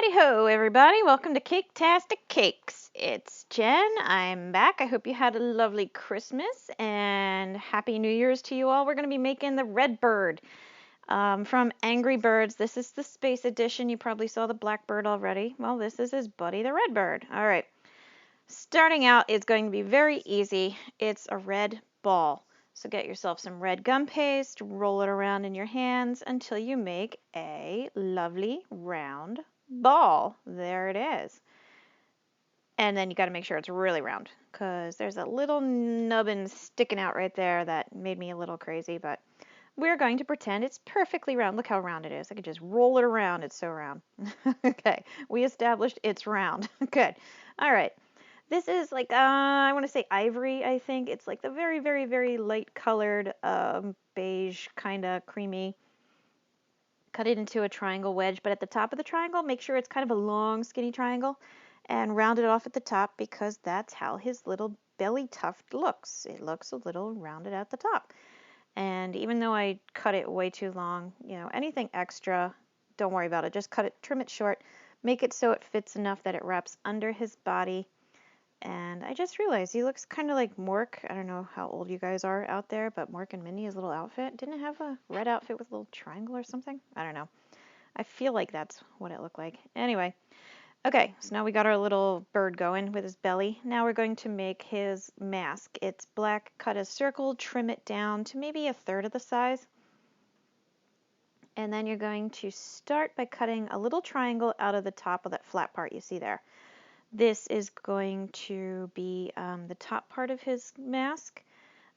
Howdy-ho, everybody. Welcome to Caketastic Cakes. It's Jen. I'm back. I hope you had a lovely Christmas and Happy New Year's to you all. We're going to be making the Red Bird from Angry Birds. This is the Space Edition. You probably saw the Black Bird already. Well, this is his buddy, the Red Bird. All right. Starting out, it's going to be very easy. It's a red ball. So get yourself some red gum paste, roll it around in your hands until you make a lovely round ball. There it is. And then you got to make sure it's really round because there's a little nubbin sticking out right there that made me a little crazy, but we're going to pretend it's perfectly round. Look how round it is. I could just roll it around. It's so round. Okay, we established it's round. Good. All right. This is like, I want to say ivory, I think. It's like the very, very, very light colored beige, kind of creamy. Cut it into a triangle wedge, but at the top of the triangle, make sure it's kind of a long, skinny triangle and round it off at the top because that's how his little belly tuft looks. It looks a little rounded at the top. And even though I cut it way too long, anything extra, don't worry about it. Just cut it, trim it short, make it so it fits enough that it wraps under his body. And I just realized he looks kind of like Mork. I don't know how old you guys are out there, but Mork and Minnie, his little outfit, didn't it have a red outfit with a little triangle or something? I don't know. I feel like that's what it looked like. Anyway, okay, so now we got our little bird going with his belly. Now we're going to make his mask. It's black, cut a circle, trim it down to maybe a third of the size. And then you're going to start by cutting a little triangle out of the top of that flat part you see there. This is going to be the top part of his mask.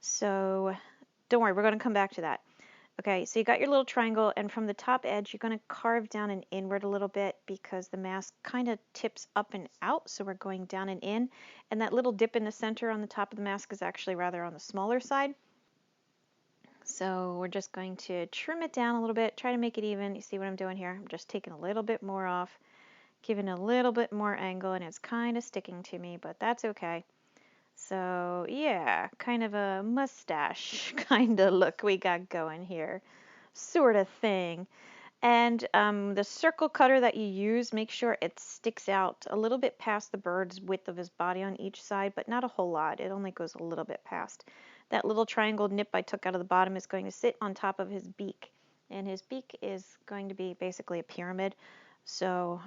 So don't worry, we're going to come back to that. Okay, so you got your little triangle, and from the top edge, you're going to carve down and inward a little bit because the mask kind of tips up and out. So we're going down and in. And that little dip in the center on the top of the mask is actually rather on the smaller side. So we're just going to trim it down a little bit, try to make it even. You see what I'm doing here? I'm just taking a little bit more off, giving a little bit more angle, and it's kind of sticking to me, but that's okay. So yeah, kind of a mustache kind of look we got going here, sort of thing. And the circle cutter that you use, make sure it sticks out a little bit past the bird's width of his body on each side, but not a whole lot. It only goes a little bit past. That little triangle nip I took out of the bottom is going to sit on top of his beak, and his beak is going to be basically a pyramid. So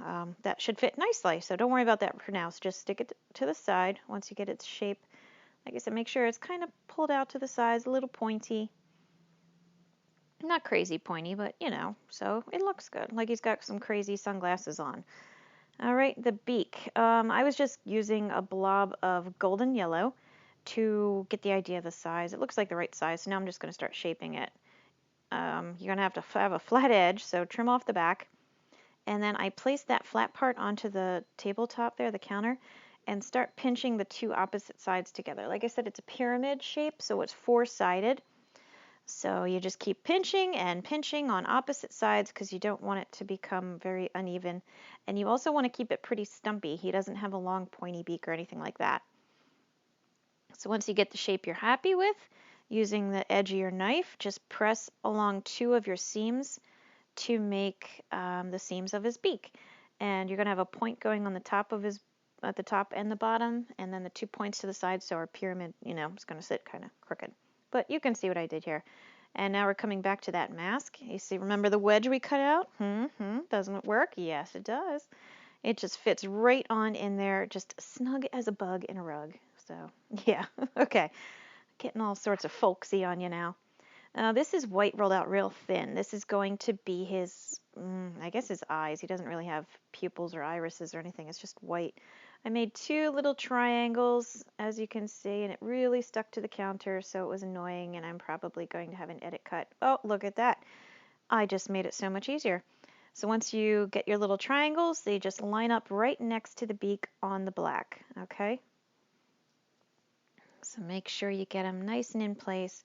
that should fit nicely. So don't worry about that for now. So just stick it to the side once you get its shape. Like I said, make sure it's kind of pulled out to the sides, a little pointy. Not crazy pointy, but so it looks good. Like he's got some crazy sunglasses on. All right, the beak. I was just using a blob of golden yellow to get the idea of the size. It looks like the right size, so now I'm just going to start shaping it. You're going to have a flat edge, so trim off the back. And then I place that flat part onto the tabletop there, the counter, and start pinching the two opposite sides together. Like I said, it's a pyramid shape, so it's four-sided. So you just keep pinching and pinching on opposite sides because you don't want it to become very uneven. And you also want to keep it pretty stumpy. He doesn't have a long pointy beak or anything like that. So once you get the shape you're happy with, using the edge of your knife, just press along two of your seams to make the seams of his beak. And you're going to have a point going on the top of at the top and the bottom, and then the 2 points to the side, so our pyramid, it's going to sit kind of crooked. But you can see what I did here. And now we're coming back to that mask. You see, remember the wedge we cut out? Doesn't it work? Yes, it does. It just fits right on in there, just snug as a bug in a rug. So, yeah, okay. Getting all sorts of folksy on you now. This is white rolled out real thin. This is going to be his, I guess his eyes. He doesn't really have pupils or irises or anything. It's just white. I made two little triangles, as you can see, and it really stuck to the counter, so it was annoying, and I'm probably going to have an edit cut. Oh, look at that. I just made it so much easier. So once you get your little triangles, they just line up right next to the beak on the black, okay? So make sure you get them nice and in place.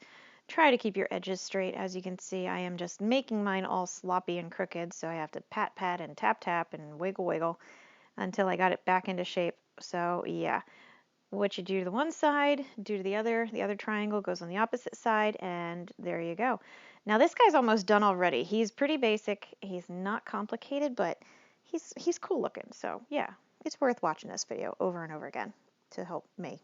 Try to keep your edges straight. As you can see, I am just making mine all sloppy and crooked, so I have to pat and tap and wiggle until I got it back into shape. So yeah, what you do to the one side, do to the other triangle goes on the opposite side, and there you go. Now this guy's almost done already. He's pretty basic. He's not complicated, but he's cool looking. So yeah, it's worth watching this video over and over again to help me.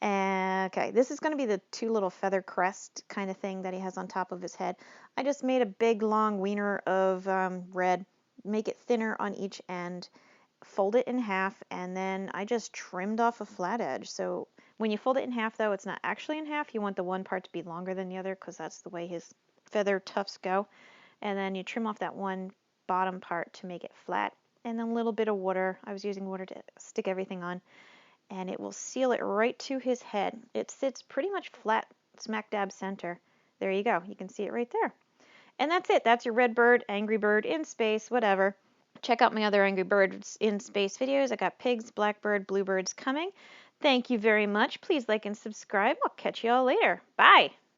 And okay, this is going to be the two little feather crest kind of thing that he has on top of his head. I just made a big long wiener of red, make it thinner on each end, fold it in half, and then I just trimmed off a flat edge. So when you fold it in half, though, it's not actually in half. You want the one part to be longer than the other because that's the way his feather tufts go. And then you trim off that one bottom part to make it flat, and then a little bit of water. I was using water to stick everything on, and it will seal it right to his head. It sits pretty much flat, smack dab center. There you go. You can see it right there. And that's it. That's your red bird, angry bird in space, whatever. Check out my other Angry Birds in Space videos. I got pigs, blackbird, bluebirds coming. Thank you very much. Please like and subscribe. I'll catch you all later. Bye.